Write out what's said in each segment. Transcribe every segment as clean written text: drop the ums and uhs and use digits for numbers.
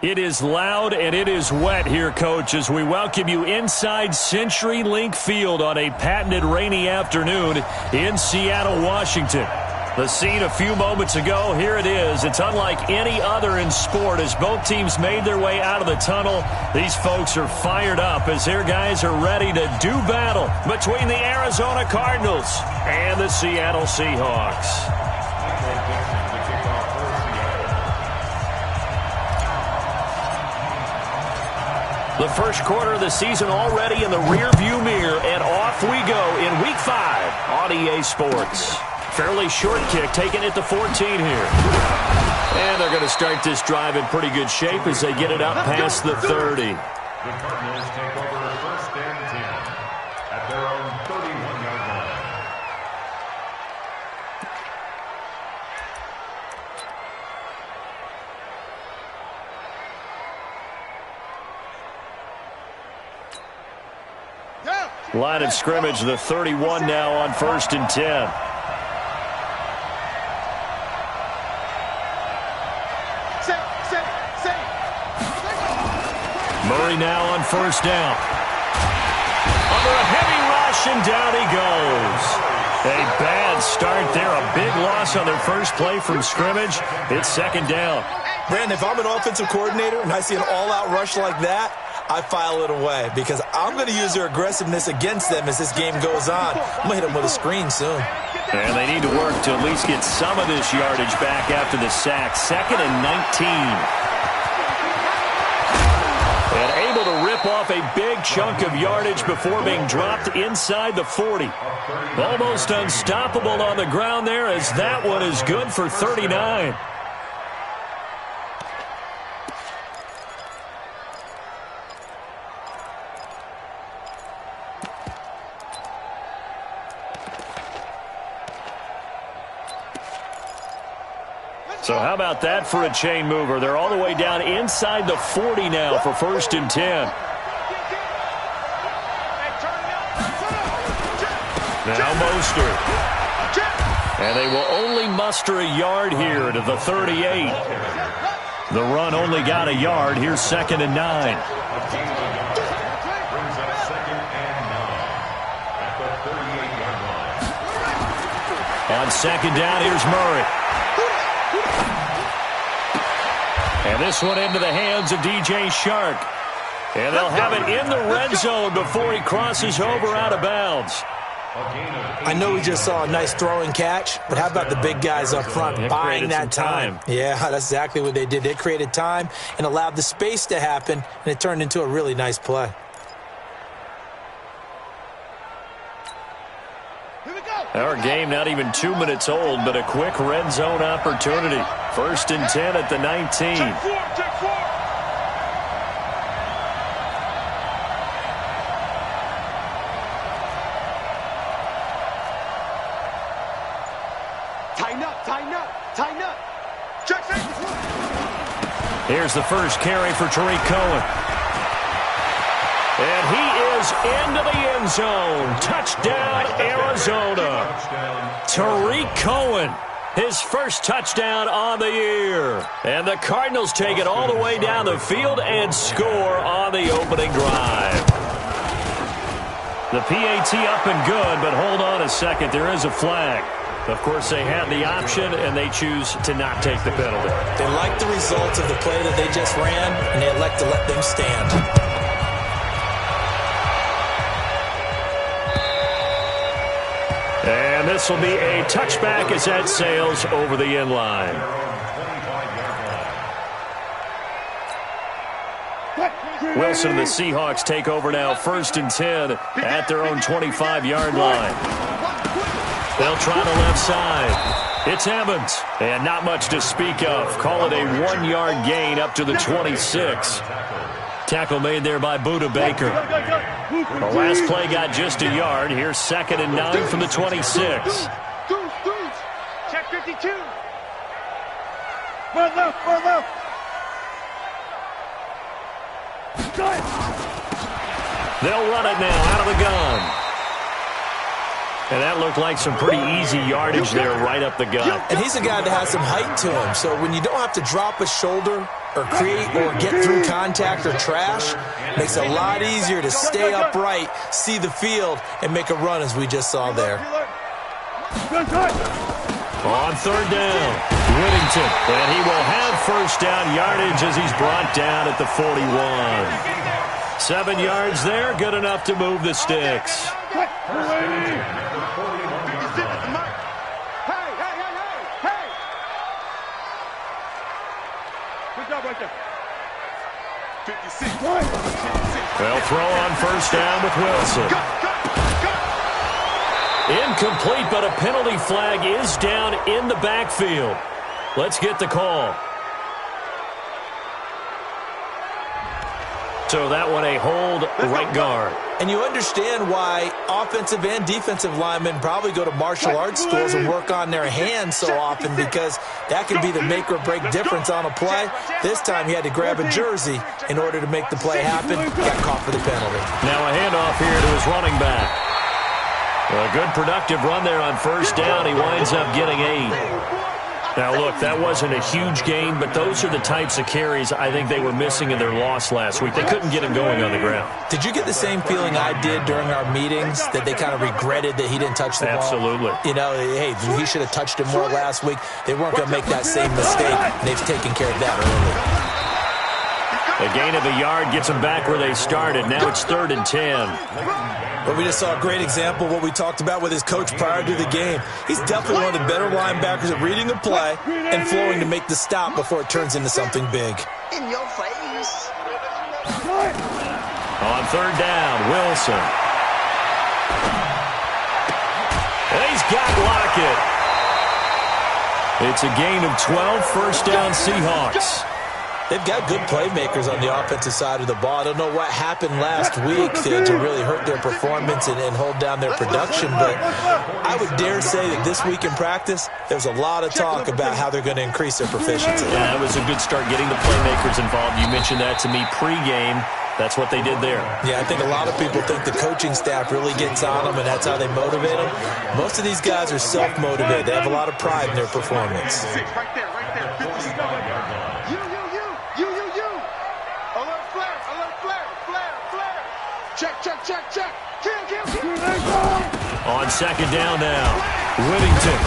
It is loud and it is wet here, Coach, as we welcome you inside CenturyLink Field on a patented rainy afternoon in Seattle, Washington. The scene a few moments ago, here it is. It's unlike any other in sport as both teams made their way out of the tunnel. These folks are fired up as their guys are ready to do battle between the Arizona Cardinals and the Seattle Seahawks. The first quarter of the season already in the rearview mirror, and off we go in Week 5 on EA Sports. Fairly short kick, taking it to 14 here. And they're going to start this drive in pretty good shape as they get it up past the 30. The Cardinals take over first and 10 at their own 31-yard line. Line of scrimmage, the 31 now on first and 10. Murray now on first down. Under a heavy rush, and down he goes. A bad start there. A big loss on their first play from scrimmage. It's second down. Brandon, if I'm an offensive coordinator and I see an all-out rush like that, I file it away because I'm going to use their aggressiveness against them as this game goes on. I'm going to hit them with a screen soon. And they need to work to at least get some of this yardage back after the sack. Second and 19. And able to rip off a big chunk of yardage before being dropped inside the 40. Almost unstoppable on the ground there as that one is good for 39. So how about that for a chain mover? They're all the way down inside the 40 now for first and 10. Now Mostert. And they will only muster a yard here to the 38. The run only got a yard. Here's second and 9. On second down, here's Murray. And this one into the hands of DJ Shark. And they'll have it in the red zone before he crosses over out of bounds. I know we just saw a nice throwing catch, but how about the big guys up front buying that time? Yeah, that's exactly what they did. They created time and allowed the space to happen, and it turned into a really nice play. Our game not even 2 minutes old, but a quick red zone opportunity. First and 10 at the 19. Check four. Tighten up. Check it. Here's the first carry for Tariq Cohen. And he is into the end zone. Touchdown, Arizona. Tariq Cohen, his first touchdown on the year. And the Cardinals take it all the way down the field and score on the opening drive. The PAT up and good, but hold on a second. There is a flag. Of course, they had the option, and they choose to not take the penalty. They like the results of the play that they just ran, and they elect to let them stand. And this will be a touchback as that sails over the end line. Wilson and the Seahawks take over now first and 10 at their own 25-yard line. They'll try the left side. It's Evans. And not much to speak of. Call it a 1-yard gain up to the 26. Tackle made there by Budda Baker. The last play got just a yard. Here's second and 9 from the 26. Check 52. Run left. They'll run it now out of the gun. And that looked like some pretty easy yardage there right up the gut. And he's a guy that has some height to him. So when you don't have to drop a shoulder or create or get through contact or trash, makes it a lot easier to stay upright, see the field, and make a run as we just saw there. On third down, Whittington, and he will have first down yardage as he's brought down at the 41. 7 yards there, good enough to move the sticks. They'll throw on first down with Wilson. Incomplete, but a penalty flag is down in the backfield. Let's get the call. So that one a hold right guard. And you understand why offensive and defensive linemen probably go to martial arts schools and work on their hands so often, because that can be the make or break difference on a play. This time he had to grab a jersey in order to make the play happen. Got caught for the penalty. Now a handoff here to his running back. A good productive run there on first down. He winds up getting 8. Now, look, that wasn't a huge gain, but those are the types of carries I think they were missing in their loss last week. They couldn't get him going on the ground. Did you get the same feeling I did during our meetings, that they kind of regretted that he didn't touch the ball? Absolutely. You know, hey, he should have touched it more last week. They weren't going to make that same mistake, and they've taken care of that early. A gain of a yard gets them back where they started. Now it's 3rd and 10. But we just saw a great example of what we talked about with his coach prior to the game. He's definitely one of the better linebackers at reading a play and flowing to make the stop before it turns into something big. In your face. On 3rd down, Wilson. And he's got Lockett. It's a gain of 12, first down Seahawks. They've got good playmakers on the offensive side of the ball. I don't know what happened last week to really hurt their performance and hold down their production, but I would dare say that this week in practice, there's a lot of talk about how they're going to increase their proficiency. Yeah, that was a good start getting the playmakers involved. You mentioned that to me pregame. That's what they did there. Yeah, I think a lot of people think the coaching staff really gets on them, and that's how they motivate them. Most of these guys are self-motivated. They have a lot of pride in their performance. Right there. Check. Kill. On 2nd down now, Whittington.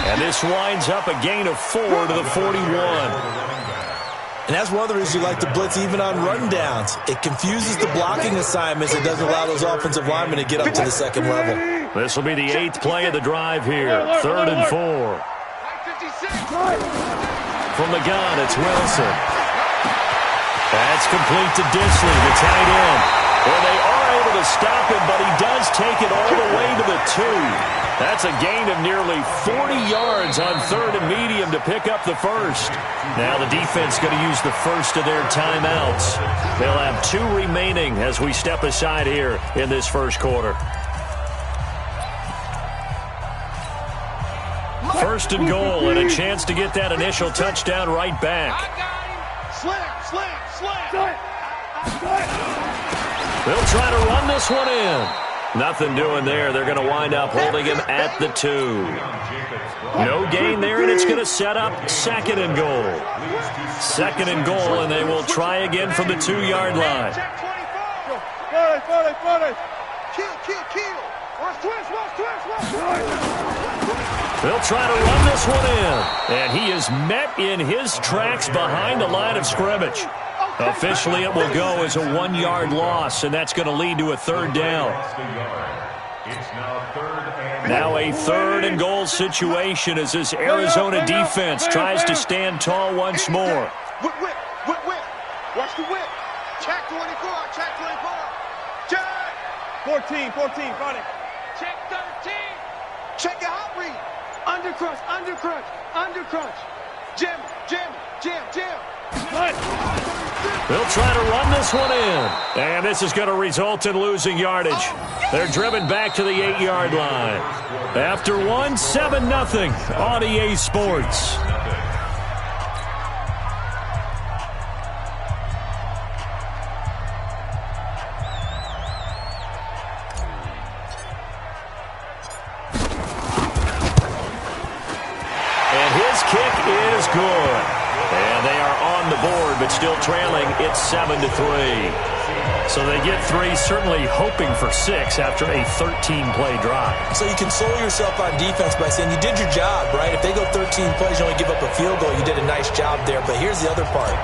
And this winds up a gain of 4 to the 41. And that's one of the reasons you like to blitz even on rundowns. It confuses the blocking assignments. It doesn't allow those offensive linemen to get up to the second level. This will be the 8th play of the drive here. 3rd and 4. From the gun, it's Wilson. That's complete to Disley, the tight end. Well, they are able to stop him, but he does take it all the way to the 2. That's a gain of nearly 40 yards on 3rd and medium to pick up the first. Now the defense going to use the first of their timeouts. They'll have 2 remaining as we step aside here in this first quarter. 1st and goal, and a chance to get that initial touchdown right back. Slam. They'll try to run this one in. Nothing doing there. They're going to wind up holding him at the 2. No gain there, and it's going to set up 2nd and goal. 2nd and goal, and they will try again from the 2-yard line. Kill. Watch twist. They'll try to run this one in. And he is met in his tracks behind the line of scrimmage. Officially, it will go as a 1-yard loss, and that's going to lead to a 3rd down. Now a 3rd and goal situation as this Arizona defense tries to stand tall once more. Whip. Watch the whip. Check 24. Check. 14, got it. Check 13. Check your hot read. Undercrunch. Jam. They'll try to run this one in. And this is going to result in losing yardage. They're driven back to the 8-yard line. After 1, 7-0 on EA Sports. And his kick is good. And they are on the board still trailing. It's 7-3. So they get 3, certainly hoping for 6 after a 13-play drive. So you console yourself on defense by saying you did your job, right? If they go 13 plays, you only give up a field goal, you did a nice job there. But here's the other part.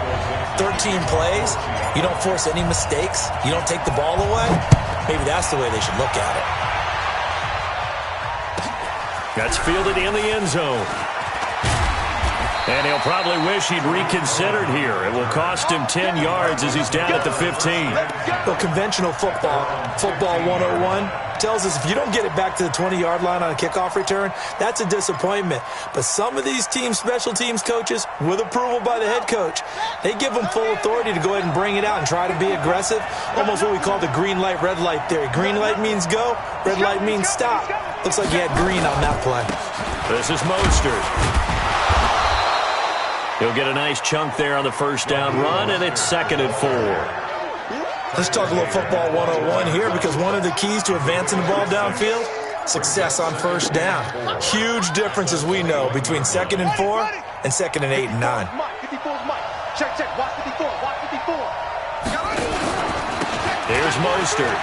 13 plays, you don't force any mistakes, you don't take the ball away. Maybe that's the way they should look at it. That's fielded in the end zone. And he'll probably wish he'd reconsidered here. It will cost him 10 yards as he's down at the 15. Well, conventional football 101, tells us if you don't get it back to the 20-yard line on a kickoff return, that's a disappointment. But some of these teams, special teams coaches, with approval by the head coach, they give them full authority to go ahead and bring it out and try to be aggressive. Almost what we call the green light, red light theory. Green light means go, red light means stop. Looks like he had green on that play. This is Mostert. He'll get a nice chunk there on the first down run, and it's 2nd and 4. Let's talk a little football 101 here, because one of the keys to advancing the ball downfield, success on first down. Huge difference, as we know, between 2nd and 4 and 2nd and 8 and 9. Check. Watch 54. Here's Mostert.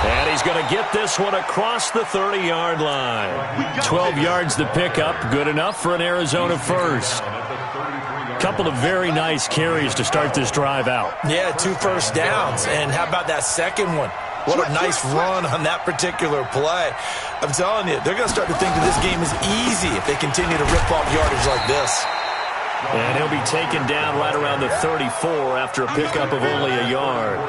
And he's going to get this one across the 30-yard line. 12 yards to pick up. Good enough for an Arizona first. Couple of very nice carries to start this drive out. Yeah, 2 first downs. And how about that second one? What a nice run on that particular play. I'm telling you, they're going to start to think that this game is easy if they continue to rip off yardage like this. And he'll be taken down right around the 34 after a pickup of only a yard.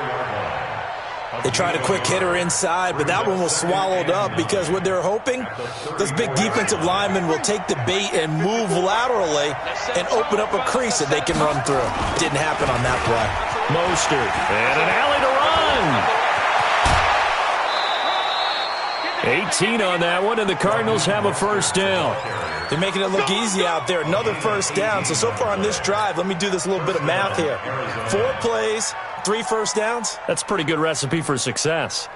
They tried a quick hitter inside, but that one was swallowed up because what they're hoping, those big defensive linemen will take the bait and move laterally and open up a crease that they can run through. Didn't happen on that play. Mostert, and an alley to run. 18 on that one, and the Cardinals have a first down. They're making it look easy out there. Another first down. So far on this drive, let me do this little bit of math here. 4 plays, 3 first downs. That's a pretty good recipe for success.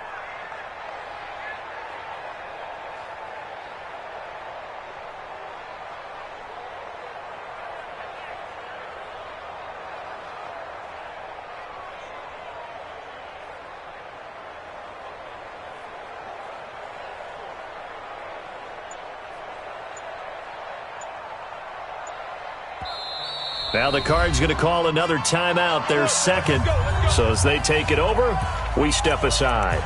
Now the Cards going to call another timeout, their second. So as they take it over, we step aside.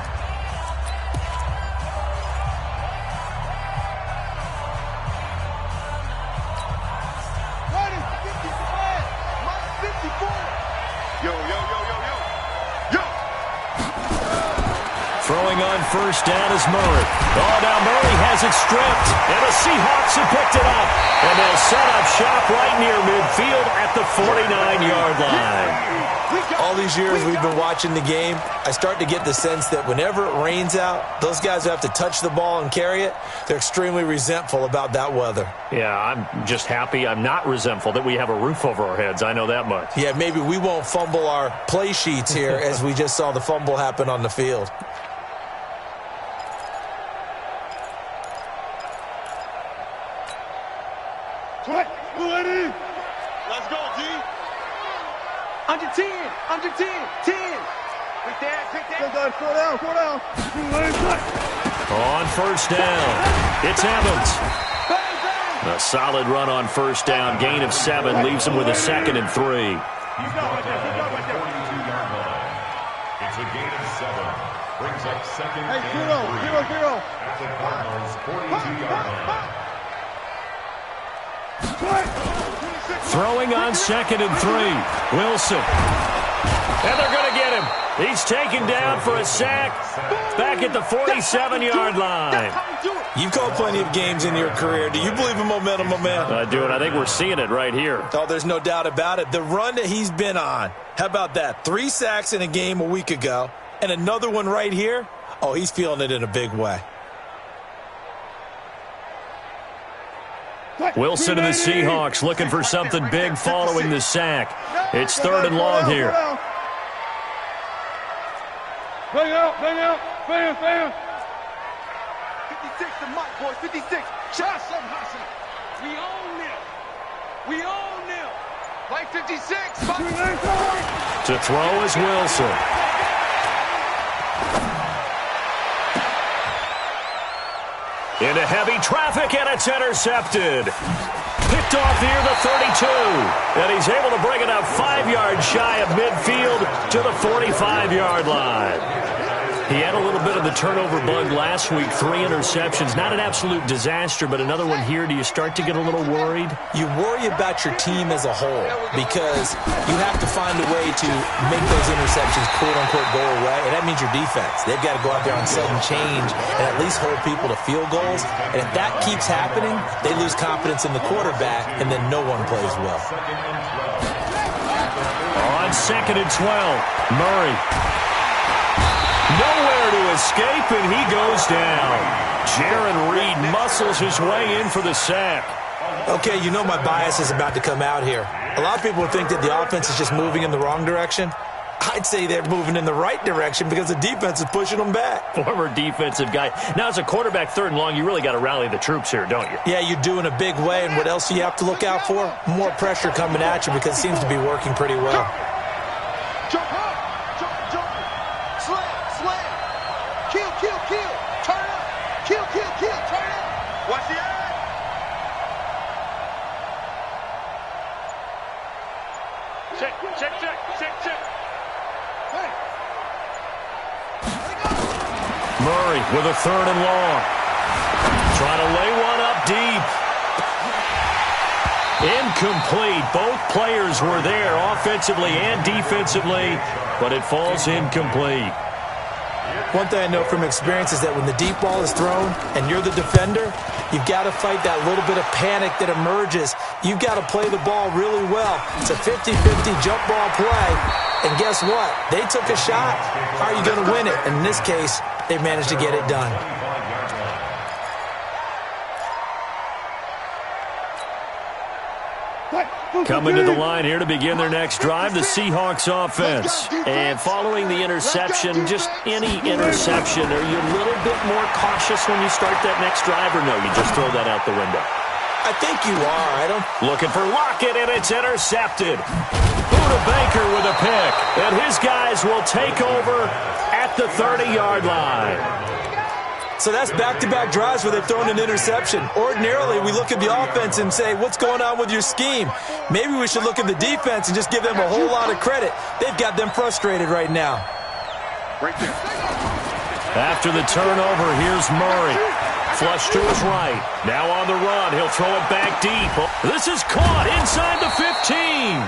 Throwing on first down is Murray. Oh, now Murray has it stripped, and the Seahawks have picked it up. And they'll set up shop right near midfield at the 49-yard line. All these years we've been watching the game, I start to get the sense that whenever it rains out, those guys who have to touch the ball and carry it, they're extremely resentful about that weather. Yeah, I'm just happy I'm not resentful that we have a roof over our heads. I know that much. Yeah, maybe we won't fumble our play sheets here as we just saw the fumble happen on the field. Let's go, G. Under 10. 10. Quick down. 4 down. On first down, it's Evans. A solid run on first down. Gain of 7 leaves him with a 2nd and 3. He's now at the 42-yard line. It's a gain of 7. Brings up 2nd and 3. 0. At the Cardinals' 42-yard line. Throwing on 2nd and 3. Wilson. And they're going to get him. He's taken down for a sack back at the 47-yard line. You've called plenty of games in your career. Do you believe in momentum, my man? I do, and I think we're seeing it right here. Oh, there's no doubt about it. The run that he's been on, how about that? 3 sacks in a game a week ago, and another one right here. Oh, he's feeling it in a big way. Wilson and the Seahawks looking for something big following the sack. It's 3rd and long here. Bang out. 56 to Mike, boys. 56. Shot something, Hassan. We own them. Play 56. To throw is Wilson. Into heavy traffic, and it's intercepted. Picked off near the 32. And he's able to bring it up 5 yards shy of midfield to the 45-yard line. He had a little bit of the turnover bug last week, 3 interceptions. Not an absolute disaster, but another one here. Do you start to get a little worried? You worry about your team as a whole because you have to find a way to make those interceptions, quote-unquote, go away, and that means your defense. They've got to go out there on sudden change and at least hold people to field goals, and if that keeps happening, they lose confidence in the quarterback, and then no one plays well. On 2nd and 12, Murray. Nowhere to escape, and he goes down. Jaron Reed muscles his way in for the sack. Okay, you know my bias is about to come out here. A lot of people think that the offense is just moving in the wrong direction. I'd say they're moving in the right direction because the defense is pushing them back. Former defensive guy. Now, as a quarterback, 3rd and long, you really got to rally the troops here, don't you? Yeah, you do in a big way, and what else do you have to look out for? More pressure coming at you because it seems to be working pretty well. Jump up. Jump. Slam. Kill. Turn up. Kill. Turn up. Watch the eye. Check. Hey. Murray with a 3rd and long. Trying to lay one up deep. Incomplete. Both players were there offensively and defensively, but it falls incomplete. One thing I know from experience is that when the deep ball is thrown and you're the defender, you've got to fight that little bit of panic that emerges. You've got to play the ball really well. It's a 50-50 jump ball play. And guess what? They took a shot. How are you going to win it? And in this case, they managed to get it done. Coming to the line here to begin their next drive, the Seahawks offense. And following the interception, just any interception, are you a little bit more cautious when you start that next drive, or no, you just throw that out the window? I think you are. Looking for Lockett, and it's intercepted. Buda Baker with a pick, and his guys will take over at the 30-yard line. So that's back-to-back drives where they've thrown an interception. Ordinarily, we look at the offense and say, what's going on with your scheme? Maybe we should look at the defense and just give them a whole lot of credit. They've got them frustrated right now. Right there. After the turnover, here's Murray. Flush to his right. Now on the run. He'll throw it back deep. This is caught inside the 15.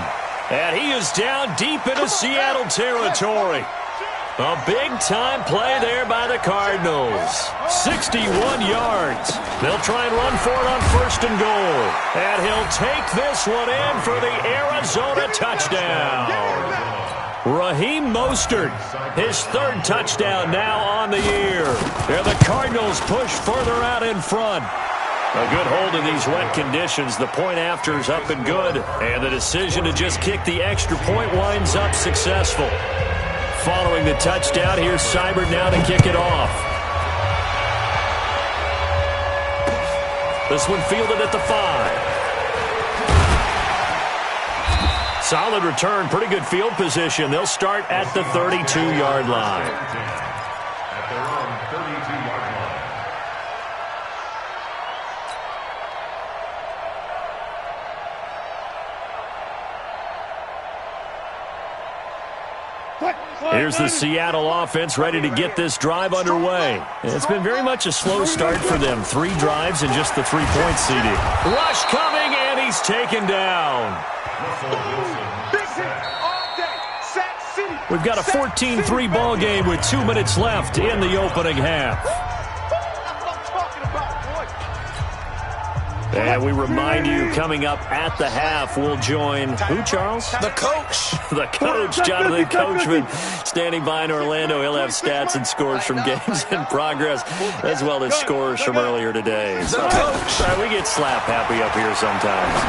And he is down deep into Seattle territory. A big-time play there by the Cardinals. 61 yards. They'll try and run for it on 1st and goal. And he'll take this one in for the Arizona touchdown. Raheem Mostert, his 3rd touchdown now on the year. And the Cardinals push further out in front. A good hold in these wet conditions. The point after is up and good. And the decision to just kick the extra point winds up successful. Following the touchdown, here's Seibert now to kick it off. This one fielded at the 5. Solid return, pretty good field position. They'll start at the 32-yard line. At their own 32-yard line. Here's the Seattle offense ready to get this drive underway. It's been very much a slow start for them. 3 drives and just the 3-point CD. Rush coming, and he's taken down. We've got a 14-3 ball game with 2 minutes left in the opening half. And we remind you, coming up at the half, we'll join who, Charles? The coach. The coach, Jonathan Coachman, standing by in Orlando. He'll have stats and scores from games in progress, as well as scores from earlier today. The coach. We get slap happy up here sometimes.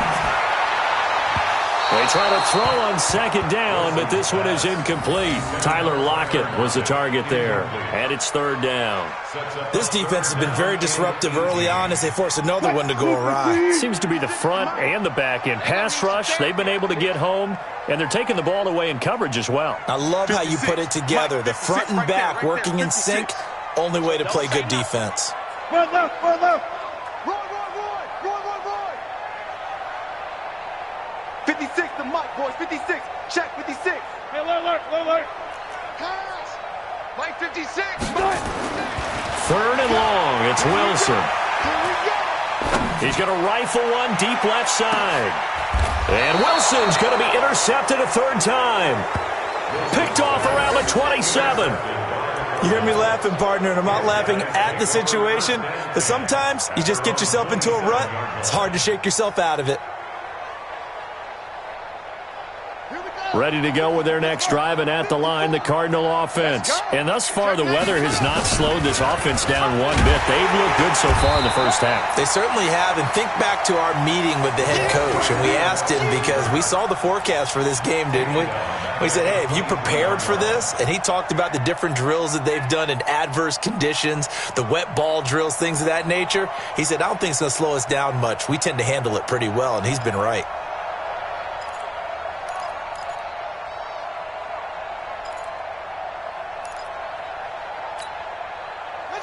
They try to throw on second down, but this one is incomplete. Tyler Lockett was the target there, and it's third down. This defense has been very disruptive early on as they force another one to go awry. Seems to be the front and the back end. Pass rush, they've been able to get home, and they're taking the ball away in coverage as well. I love how you put it together. The front and back working in sync, only way to play good defense. Run left, run left. 56, the mic, boys. 56. Check 56. Hey, alert. Pass. Mike 56. Third and long. It's Wilson. He's going to rifle one deep left side. And Wilson's going to be intercepted a third time. Picked off around the 27. You hear me laughing, partner, and I'm not laughing at the situation. But sometimes you just get yourself into a rut. It's hard to shake yourself out of it. Ready to go with their next drive, and at the line, the Cardinal offense. And thus far, the weather has not slowed this offense down one bit. They've looked good so far in the first half. They certainly have, and think back to our meeting with the head coach, and we asked him because we saw the forecast for this game, didn't we? We said, hey, have you prepared for this? And he talked about the different drills that they've done in adverse conditions, the wet ball drills, things of that nature. He said, I don't think it's going to slow us down much. We tend to handle it pretty well, and he's been right.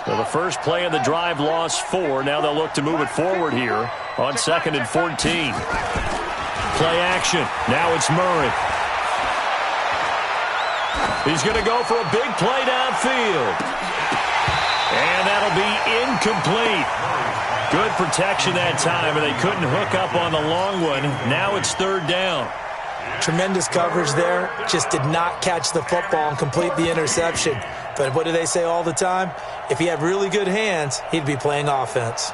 Well, the first play of the drive lost 4. Now they'll look to move it forward here on 2nd and 14. Play action. Now it's Murray. He's going to go for a big play downfield. And that'll be incomplete. Good protection that time, and they couldn't hook up on the long one. Now it's third down. Tremendous coverage there. Just did not catch the football and complete the interception. But what do they say all the time? If he had really good hands, he'd be playing offense.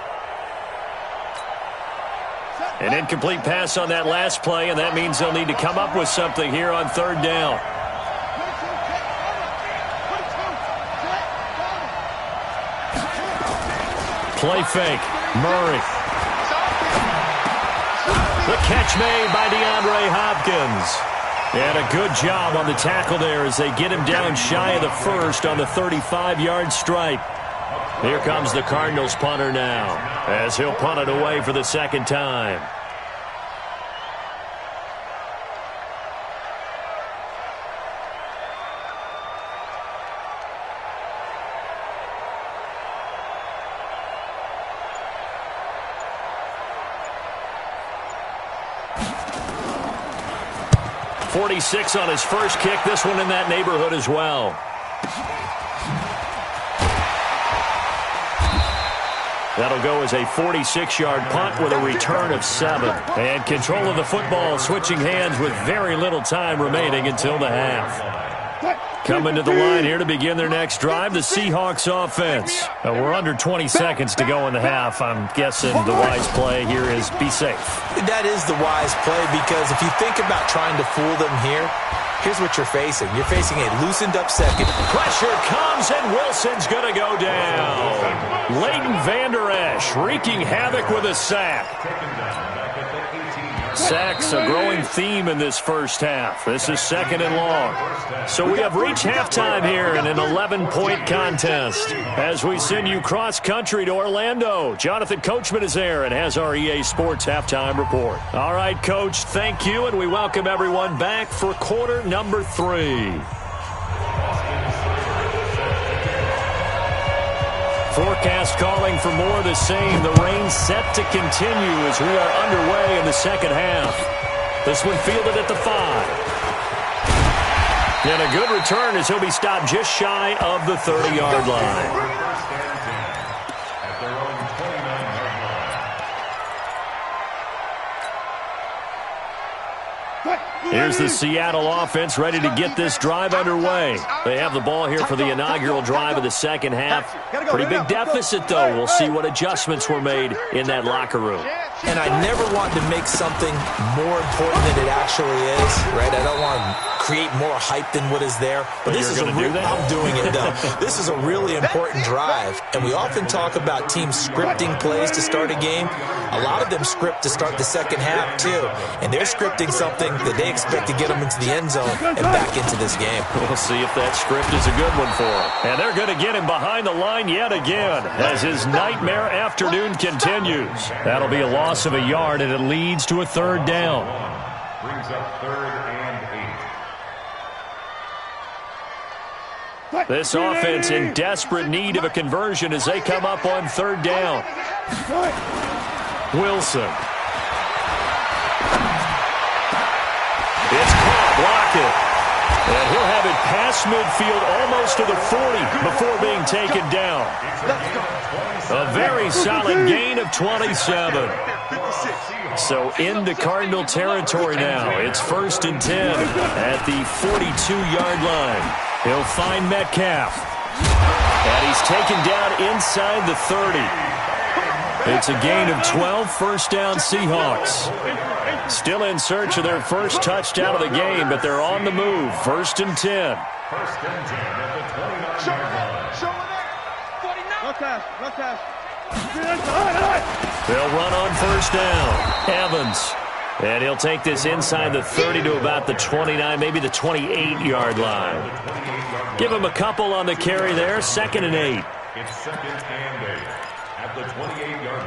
An incomplete pass on that last play, and that means they'll need to come up with something here on third down. Play fake. Murray. The catch made by DeAndre Hopkins. And a good job on the tackle there as they get him down shy of the first on the 35-yard stripe. Here comes the Cardinals punter now as he'll punt it away for the second time. .46 on his first kick. This one in that neighborhood as well. That'll go as a 46-yard punt with a return of 7. And control of the football switching hands with very little time remaining until the half. Coming to the line here to begin their next drive, the Seahawks offense. We're under 20 seconds to go in the half. I'm guessing the wise play here is be safe. That is the wise play because if you think about trying to fool them here, here's what you're facing. You're facing a loosened up second. Pressure comes, and Wilson's going to go down. Leighton Vander Esch wreaking havoc with a sack. Sacks a growing theme in this first half. This is 2nd and long. So we have reached halftime here in an 11-point contest. As we send you cross-country to Orlando, Jonathan Coachman is there and has our EA Sports halftime report. All right, Coach, thank you, and we welcome everyone back for quarter number 3. Forecast calling for more of the same. The rain set to continue as we are underway in the second half. This one fielded at the 5. And a good return as he'll be stopped just shy of the 30-yard line. Here's the Seattle offense ready to get this drive underway. They have the ball here for the inaugural drive of the second half. Pretty big deficit, though. We'll see what adjustments were made in that locker room. And I never want to make something more important than it actually is, right? I don't want to create more hype than what is there. But this is I'm doing it, though. This is a really important drive. And we often talk about teams scripting plays to start a game. A lot of them script to start the second half, too. And they're scripting something that they expect to get them into the end zone and back into this game. We'll see if that script is a good one for him. And they're going to get him behind the line yet again as his nightmare afternoon continues. That'll be a loss of a yard, and it leads to a third down. Brings up 3rd and 8. This offense in desperate need of a conversion as they come up on 3rd down. Wilson. It's caught. Block it. And he'll have it past midfield almost to the 40 before being taken down. A very solid gain of 27. So into Cardinal territory now. It's 1st and 10 at the 42-yard line. He'll find Metcalf. And he's taken down inside the 30. It's a gain of 12, 1st down Seahawks. Still in search of their first touchdown of the game, but they're on the move. 1st and 10. 1st and 10 at the 29-yard line. They'll run on 1st down. Evans. And he'll take this inside the 30 to about the 29, maybe the 28-yard line. Give him a couple on the carry there. 2nd and 8. It's 2nd and 8 at the 28-yard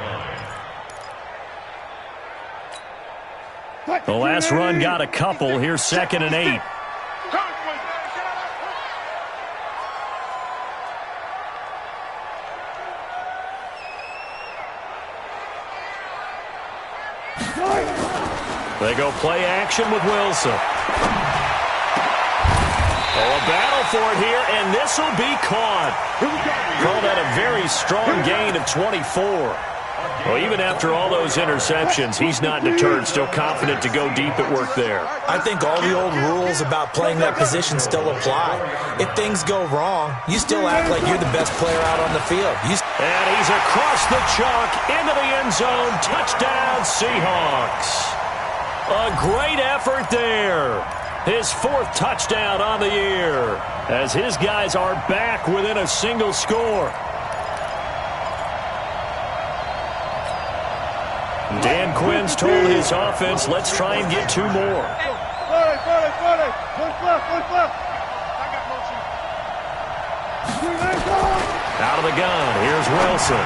line. The last run got a couple. Here's 2nd and 8. They go play action with Wilson. Oh, a battle for it here, and this will be caught. Call that a very strong gain of 24. Well, even after all those interceptions, he's not deterred, still confident to go deep at work there. I think all the old rules about playing that position still apply. If things go wrong, you still act like you're the best player out on the field. And he's across the chalk into the end zone. Touchdown, Seahawks. A great effort there. His 4th touchdown on the year as his guys are back within a single score. Dan Quinn's told his offense, let's try and get 2 more. Out of the gun, here's Wilson.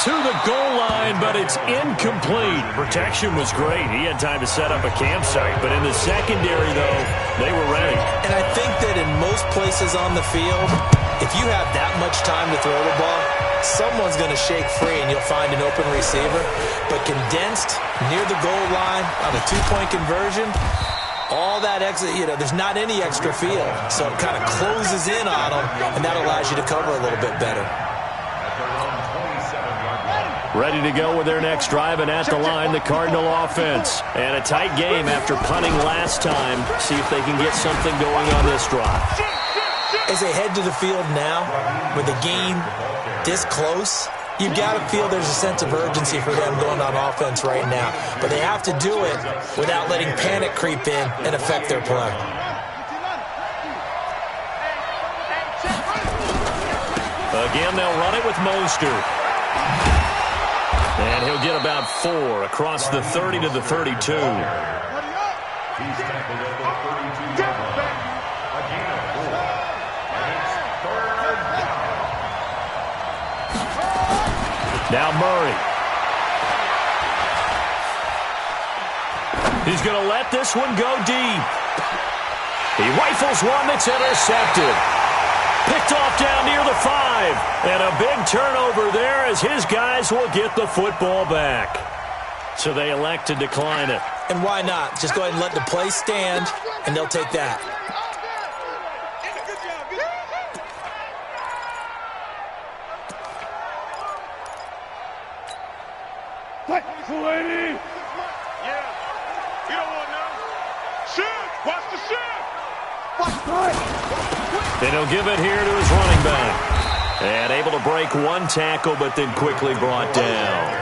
To the goal line, but it's incomplete. Protection was great. He had time to set up a campsite, but in the secondary, though, they were ready. And I think that in most places on the field, if you have that much time to throw the ball, someone's going to shake free and you'll find an open receiver. But condensed near the goal line on a 2-point conversion, all that extra, there's not any extra field. So it kind of closes in on them, and that allows you to cover a little bit better. Ready to go with their next drive, and at the line, the Cardinal offense. And a tight game after punting last time. See if they can get something going on this drive. As they head to the field now, with the game this close, you've got to feel there's a sense of urgency for them going on offense right now. But they have to do it without letting panic creep in and affect their play. Again, they'll run it with Mostert. And he'll get about 4 across the 30 to the 32. He's tackled at the 32-yard line. A gain of 4. And it's 3rd down. Now Murray. He's going to let this one go deep. He rifles one that's intercepted. Picked off down near the 5. And a big turnover there as his guys will get the football back. So they elect to decline it. And why not? Just go ahead and let the play stand, and they'll take that. And he'll give it here to his running back. And able to break 1 tackle, but then quickly brought down.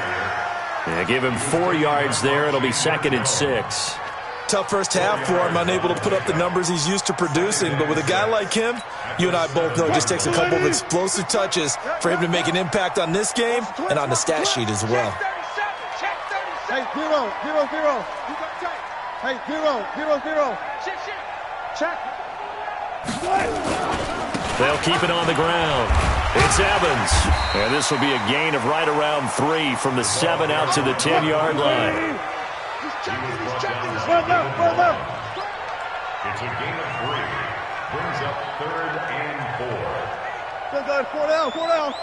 Yeah, give him 4 yards there. It'll be 2nd and 6. Tough first half for him, unable to put up the numbers he's used to producing. But with a guy like him, you and I both know it just takes a couple of explosive touches for him to make an impact on this game and on the stat sheet as well. Hey, 0, 0, 0. Hey, 0, 0, 0. Check. They'll keep it on the ground. It's Evans. And this will be a gain of right around 3 from the 7 out to the 10-yard line. It's a gain of 3. Brings up 3rd and 4. 4 down.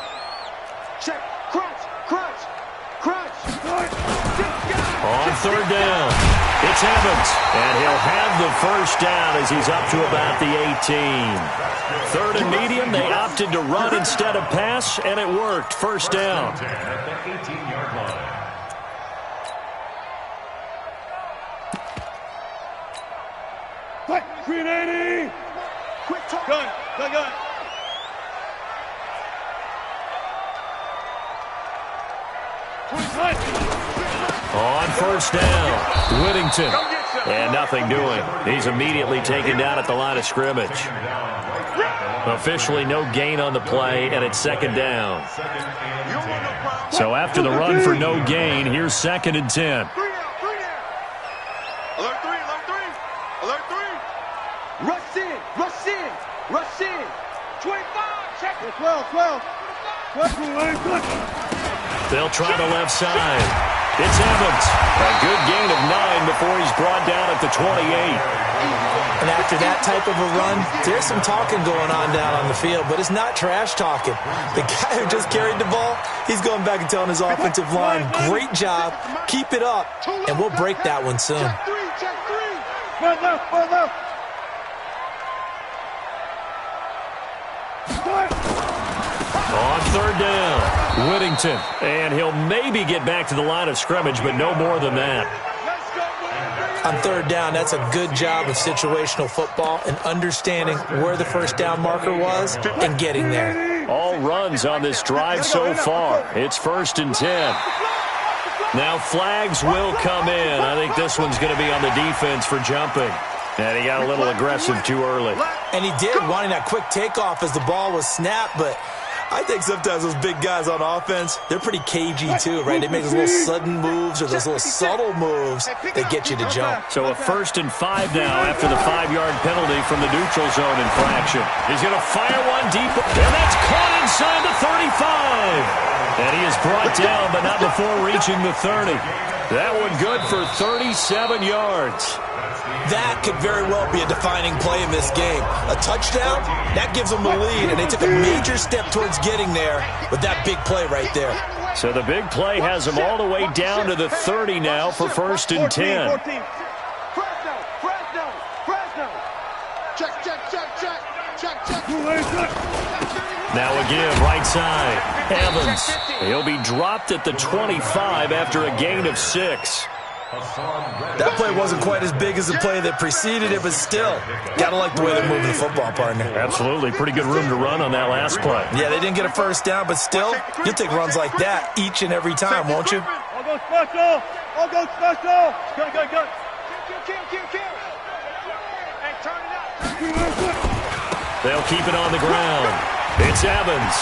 Check. Crunch. On 3rd down, it's Evans. And he'll have the first down as he's up to about the 18. 3rd and medium, they opted to run instead of pass, and it worked. First down. 10 at the 18-yard line. Quick, 380. Quick talk. Gun. On first down, Whittington. And nothing doing. He's immediately taken down at the line of scrimmage. Officially no gain on the play, and it's 2nd down. So after the run for no gain, here's 2nd and 10. Alert 3. Rush in. 25. Check. 12. They'll try the left side. It's Evans. A good gain of 9 before he's brought down at the 28. And after that type of a run, there's some talking going on down on the field, but it's not trash talking. The guy who just carried the ball, he's going back and telling his offensive line, great job, keep it up, and we'll break that one soon. Check 3. Run left. On 3rd down, Whittington. And he'll maybe get back to the line of scrimmage, but no more than that. On 3rd down, that's a good job of situational football and understanding where the first down marker was and getting there. All runs on this drive so far. It's 1st and 10. Now flags will come in. I think this one's going to be on the defense for jumping. And he got a little aggressive too early. And he did, wanting that quick takeoff as the ball was snapped, but I think sometimes those big guys on offense, they're pretty cagey too, right? They make those little sudden moves or those little subtle moves that get you to jump. So a 1st and 5 now after the 5-yard penalty from the neutral zone infraction. He's going to fire one deep, and that's caught inside the 35. And he is brought down, but not before reaching the 30. That one good for 37 yards. That could very well be a defining play in this game. A touchdown, that gives them the lead, and they took a major step towards getting there with that big play right there. So the big play has them all the way down to the 30 now for 1st and 10. Fresno. Check. Now again, right side, Evans. He'll be dropped at the 25 after a gain of 6. That play wasn't quite as big as the play that preceded it, but still, gotta like the way they're moving the football, partner. Absolutely. Pretty good room to run on that last play. Yeah, they didn't get a first down, but still, you'll take runs like that each and every time, won't you? I'll go special. Good. Kill. Hey, turn it up. They'll keep it on the ground. It's Evans.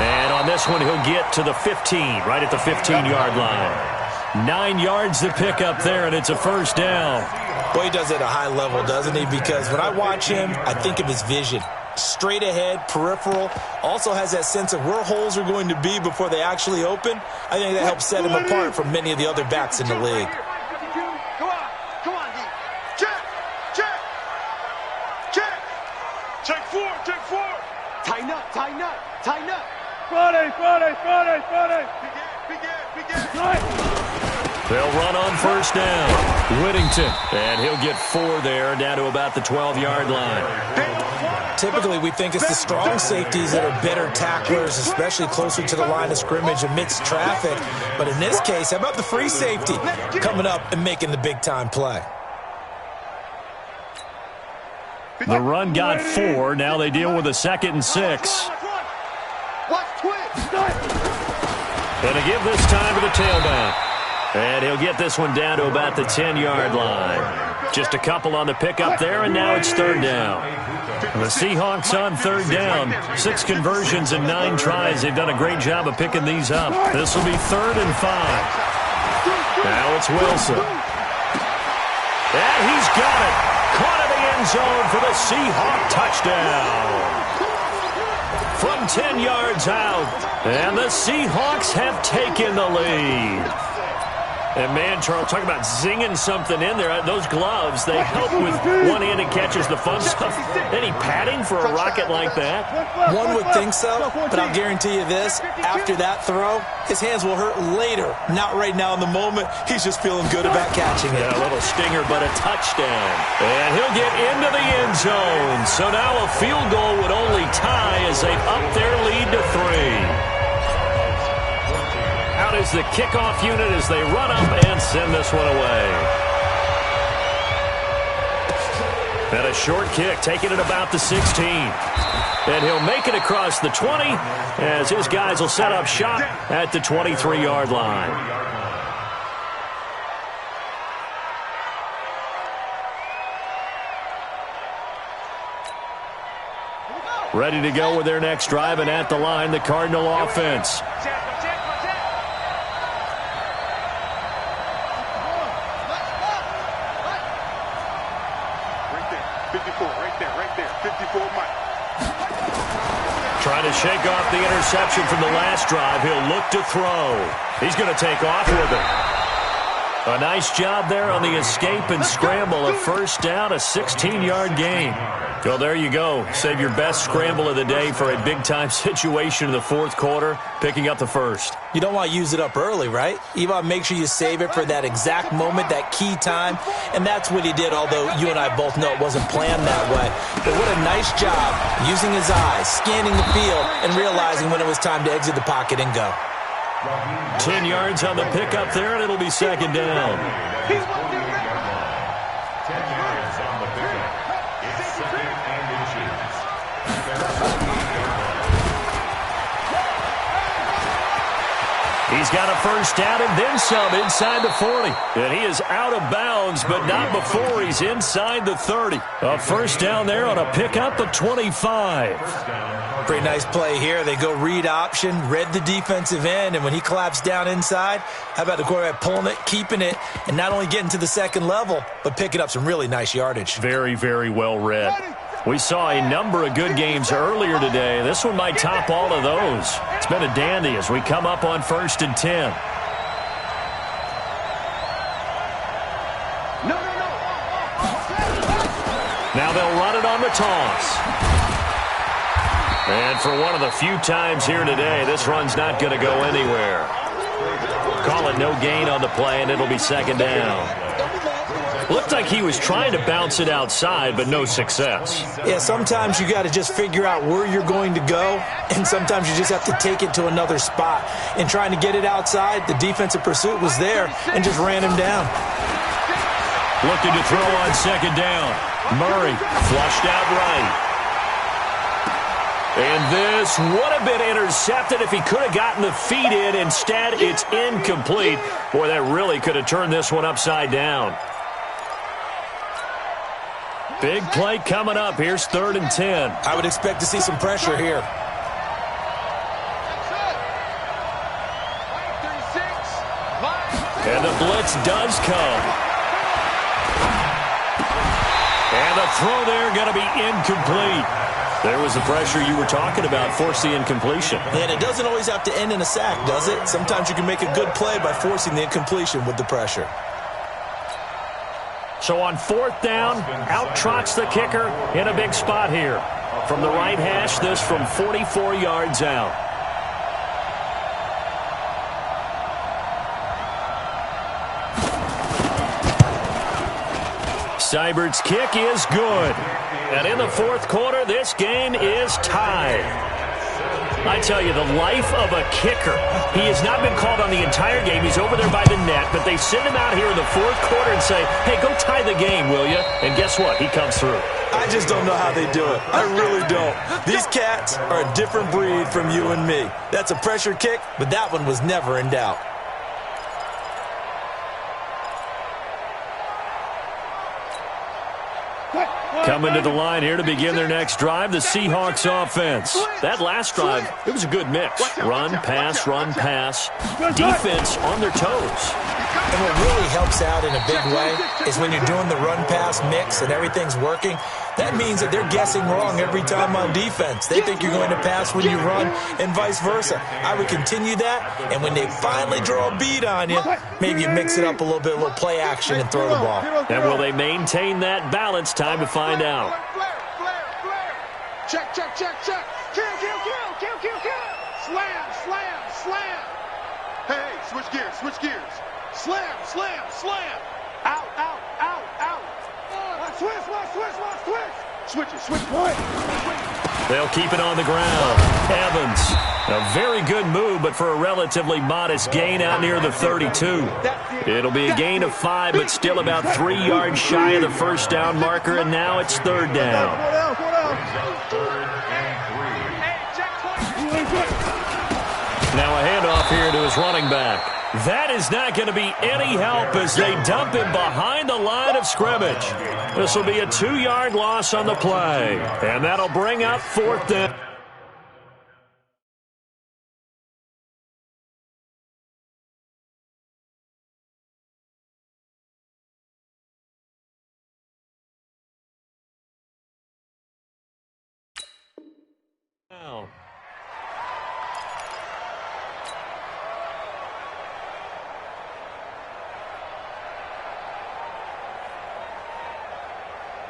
And on this one, he'll get to the 15, right at the 15-yard line. 9 yards to pick up there, and it's a first down. Boy, he does it at a high level, doesn't he? Because when I watch him, I think of his vision. Straight ahead, peripheral, also has that sense of where holes are going to be before they actually open. I think that helps set him apart from many of the other backs in the league. Come on, D. Check 4. Tighten up. Friday. Begin. They'll run on first down. Whittington, and he'll get 4 there, down to about the 12-yard line. Typically, we think it's the strong safeties that are better tacklers, especially closer to the line of scrimmage amidst traffic. But in this case, how about the free safety coming up and making the big-time play? The run got 4. Now they deal with a 2nd and 6. And a give this time to the tailback. And he'll get this one down to about the 10-yard line. Just a couple on the pickup there, and now it's third down. The Seahawks on third down. 6 conversions and 9 tries. They've done a great job of picking these up. This will be 3rd and 5. Now it's Wilson. And he's got it. Caught in the end zone for the Seahawk touchdown. From 10 yards out. And the Seahawks have taken the lead. And, man, Charles, talk about zinging something in there. Those gloves, they help with one-handed catches, the fun stuff. Any padding for a rocket like that? One would think so, but I'll guarantee you this. After that throw, his hands will hurt later. Not right now in the moment. He's just feeling good about catching it. Yeah, a little stinger, but a touchdown. And he'll get into the end zone. So now a field goal would only tie as they've upped their lead to 3. Out is the kickoff unit as they run up and send this one away. And a short kick, taking it about the 16. And he'll make it across the 20 as his guys will set up shop at the 23-yard line. Ready to go with their next drive, and at the line, the Cardinal offense. Trying to shake off the interception from the last drive. He'll look to throw. He's going to take off with it. A nice job there on the escape and scramble. A first down, a 16-yard gain. Well, there you go. Save your best scramble of the day for a big-time situation in the fourth quarter, picking up the first. You don't want to use it up early, right? You want to make sure you save it for that exact moment, that key time. And that's what he did, although you and I both know it wasn't planned that way. But what a nice job using his eyes, scanning the field, and realizing when it was time to exit the pocket and go. 10 yards on the pickup there, and it'll be second down. 10 yards on the pickup. It's 2nd and inches. He's got a first down and then some inside the 40. And he is out of bounds, but not before he's inside the 30. A first down there on a pickup of 25. Pretty nice play here. They go read option, read the defensive end, and when he collapsed down inside, how about the quarterback pulling it, keeping it, and not only getting to the second level, but picking up some really nice yardage. Very, very well read. We saw a number of good games earlier today. This one might top all of those. It's been a dandy as we come up on 1st and 10. Now they'll run it on the toss. And for one of the few times here today, this run's not going to go anywhere. Call it no gain on the play, and it'll be second down. Looked like he was trying to bounce it outside, but no success. Yeah, sometimes you got to just figure out where you're going to go, and sometimes you just have to take it to another spot. In trying to get it outside, the defensive pursuit was there and just ran him down. Looking to throw on second down. Murray flushed out right. And this would have been intercepted if he could have gotten the feet in. Instead, it's incomplete. Boy, that really could have turned this one upside down. Big play coming up. Here's 3rd and 10. I would expect to see some pressure here. And the blitz does come. And the throw there going to be incomplete. There was the pressure you were talking about, force the incompletion. And it doesn't always have to end in a sack, does it? Sometimes you can make a good play by forcing the incompletion with the pressure. So on 4th down, out trots the kicker in a big spot here. From the right hash, this from 44 yards out. Seibert's kick is good. And in the fourth quarter, this game is tied. I tell you, the life of a kicker. He has not been called on the entire game. He's over there by the net, but they send him out here in the fourth quarter and say, hey, go tie the game, will you? And guess what? He comes through. I just don't know how they do it. I really don't. These cats are a different breed from you and me. That's a pressure kick, but that one was never in doubt. Coming to the line here to begin their next drive, the Seahawks offense. That last drive, it was a good mix. Run, pass. Defense on their toes. And what really helps out in a big way is when you're doing the run-pass mix and everything's working, that means that they're guessing wrong every time on defense. They think you're going to pass when you run and vice versa. I would continue that, and when they finally draw a beat on you, maybe you mix it up a little bit, a little play action and throw the ball. And will they maintain that balance? Time to find out. Check. Kill. Slam. Hey, switch gears. Slam. Out. Switch. They'll keep it on the ground. Evans, a very good move, but for a relatively modest gain out near the 32. It'll be a gain of 5, but still about 3 yards shy of the first down marker, and now it's third down. Now a handoff here to his running back. That is not going to be any help as they dump him behind the line of scrimmage. This will be a 2-yard loss on the play, and that'll bring up fourth down.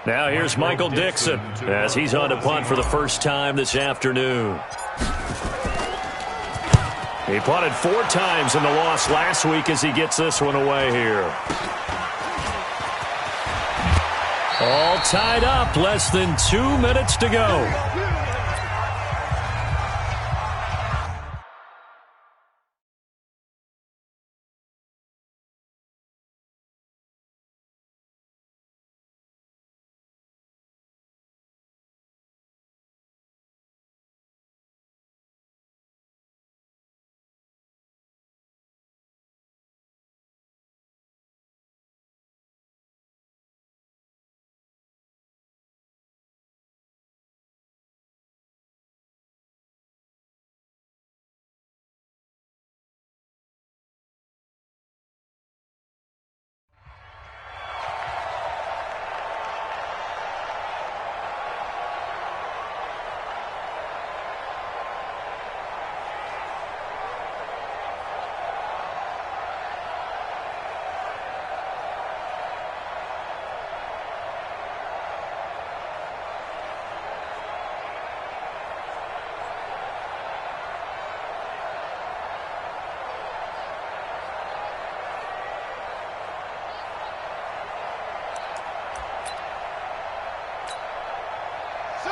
Now here's Michael Dixon as he's on to punt for the first time this afternoon. He punted 4 times in the loss last week as he gets this one away here. All tied up, less than 2 minutes to go.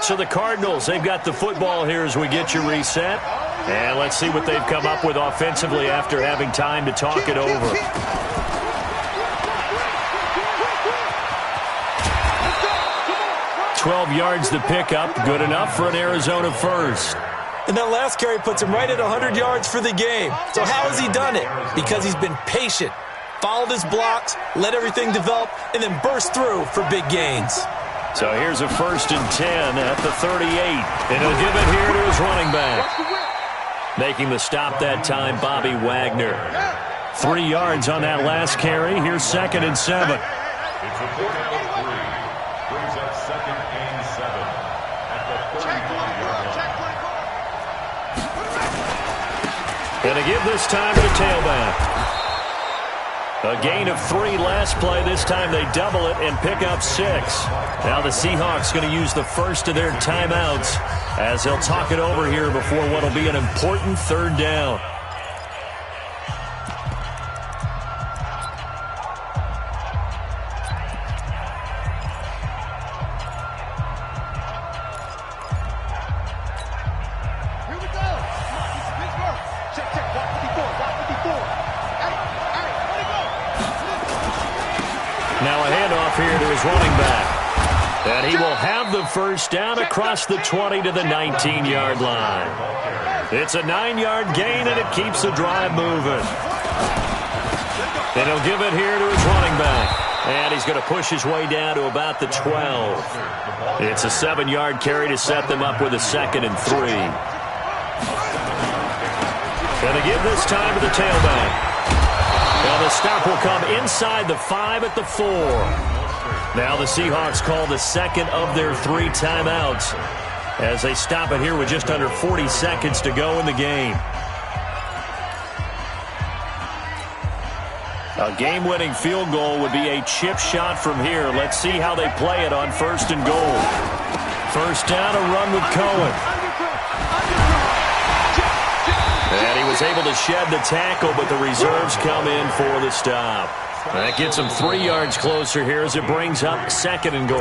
So the Cardinals, they've got the football here as we get you reset. And let's see what they've come up with offensively after having time to talk it over. 12 yards to pick up, good enough for an Arizona first. And that last carry puts him right at 100 yards for the game. So how has he done it? Because he's been patient, followed his blocks, let everything develop, and then burst through for big gains. So here's a 1st and 10 at the 38. And he'll give it here to his running back. Making the stop that time, Bobby Wagner. 3 yards on that last carry. Here's 2nd and 7. It's a 4 down 3. Brings up 2nd and 7 at the 34-yard line. And to give this time to the tailback. A gain of 3 last play. This time they double it and pick up 6. Now the Seahawks going to use the first of their timeouts as they'll talk it over here before what will be an important 3rd down. Here we go. Check. Block 54. Now a handoff here to his running back. And he will have the first down across the 20 to the 19-yard line. It's a 9-yard gain, and it keeps the drive moving. And he'll give it here to his running back. And he's going to push his way down to about the 12. It's a 7-yard carry to set them up with a 2nd and 3. Going to give this time to the tailback. Well, the stop will come inside the 5 at the 4. Now the Seahawks call the 2nd of their 3 timeouts as they stop it here with just under 40 seconds to go in the game. A game-winning field goal would be a chip shot from here. Let's see how they play it on 1st and goal. First down, a run with Cohen. And he was able to shed the tackle, but the reserves come in for the stop. That gets them 3 yards closer here as it brings up 2nd and goal.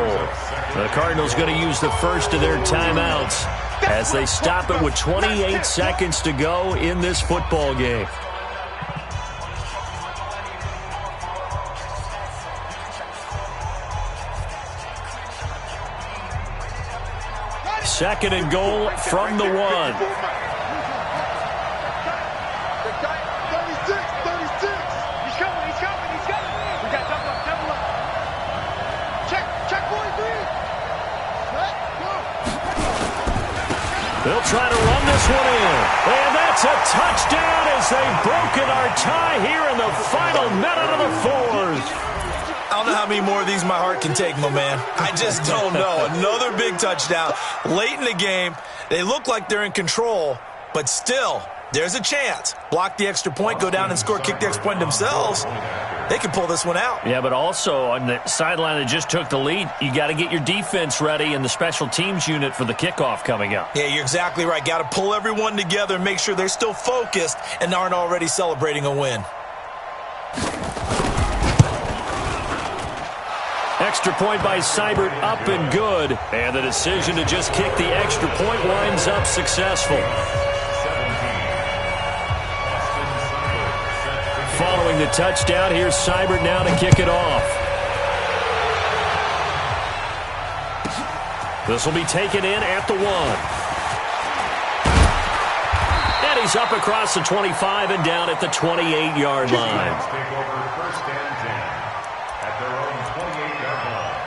The Cardinals going to use the first of their timeouts as they stop it with 28 seconds to go in this football game. Second and goal from the 1. 36. He's coming. We got double up. Check 43. They'll try to run this one in. And that's a touchdown as they've broken our tie here in the final minute of the 4th. I don't know how many more of these my heart can take, my man. I just don't know. Another big touchdown late in the game. They look like they're in control, but still, there's a chance. Block the extra point, go down and score, kick the extra point themselves. They can pull this one out. Yeah, but also on the sideline that just took the lead, you got to get your defense ready and the special teams unit for the kickoff coming up. Yeah, you're exactly right. Got to pull everyone together and make sure they're still focused and aren't already celebrating a win. Extra point by Seibert, up and good. And the decision to just kick the extra point winds up successful. Following the touchdown, here's Seibert now to kick it off. This will be taken in at the 1. And he's up across the 25 and down at the 28-yard line. Take over 1st and 10 at their own 28-yard line.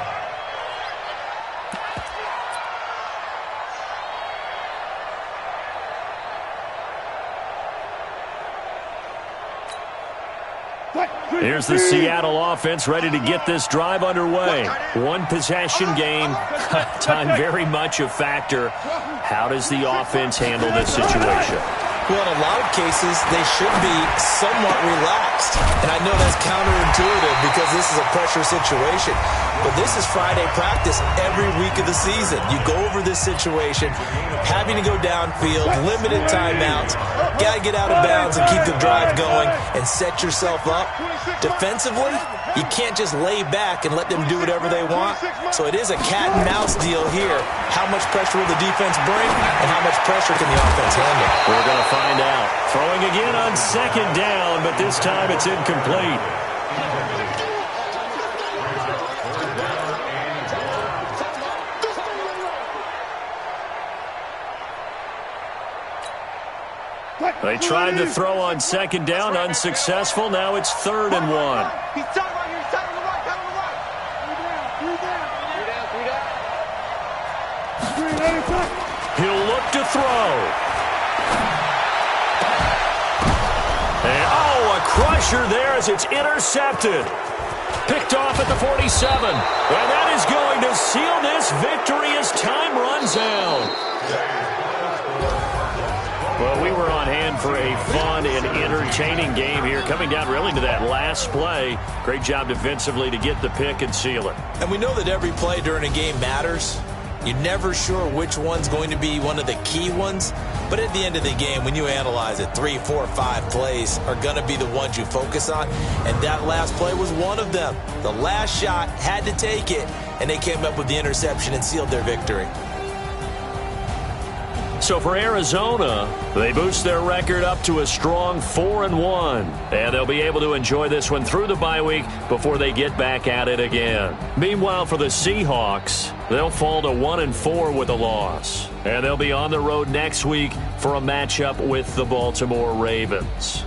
Here's the Seattle offense ready to get this drive underway. One possession game. Time very much a factor. How does the offense handle this situation? Well, in a lot of cases, they should be somewhat relaxed. And I know that's counterintuitive because this is a pressure situation. But this is Friday practice every week of the season. You go over this situation, having to go downfield, limited timeouts, got to get out of bounds and keep the drive going and set yourself up. Defensively, you can't just lay back and let them do whatever they want. So it is a cat and mouse deal here. How much pressure will the defense bring and how much pressure can the offense handle? We're going to find out. Throwing again on 2nd down, but this time it's incomplete. They tried to throw on 2nd down, unsuccessful. Now it's 3rd and 1. He's tight right here. He's tight on the right. Tight on the right. Three down. He'll look to throw. And, a crusher there as it's intercepted. Picked off at the 47. And that is going to seal this victory as time runs out. Well, we were on hand for a fun and entertaining game here, coming down really to that last play. Great job defensively to get the pick and seal it. And we know that every play during a game matters. You're never sure which one's going to be one of the key ones. But at the end of the game, when you analyze it, 3, 4, 5 plays are going to be the ones you focus on. And that last play was one of them. The last shot had to take it, and they came up with the interception and sealed their victory. So for Arizona, they boost their record up to a strong 4-1. And they'll be able to enjoy this one through the bye week before they get back at it again. Meanwhile, for the Seahawks, they'll fall to 1-4 with a loss. And they'll be on the road next week for a matchup with the Baltimore Ravens.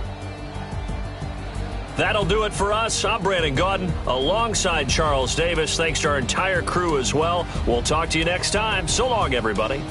That'll do it for us. I'm Brandon Gaudin alongside Charles Davis. Thanks to our entire crew as well. We'll talk to you next time. So long, everybody.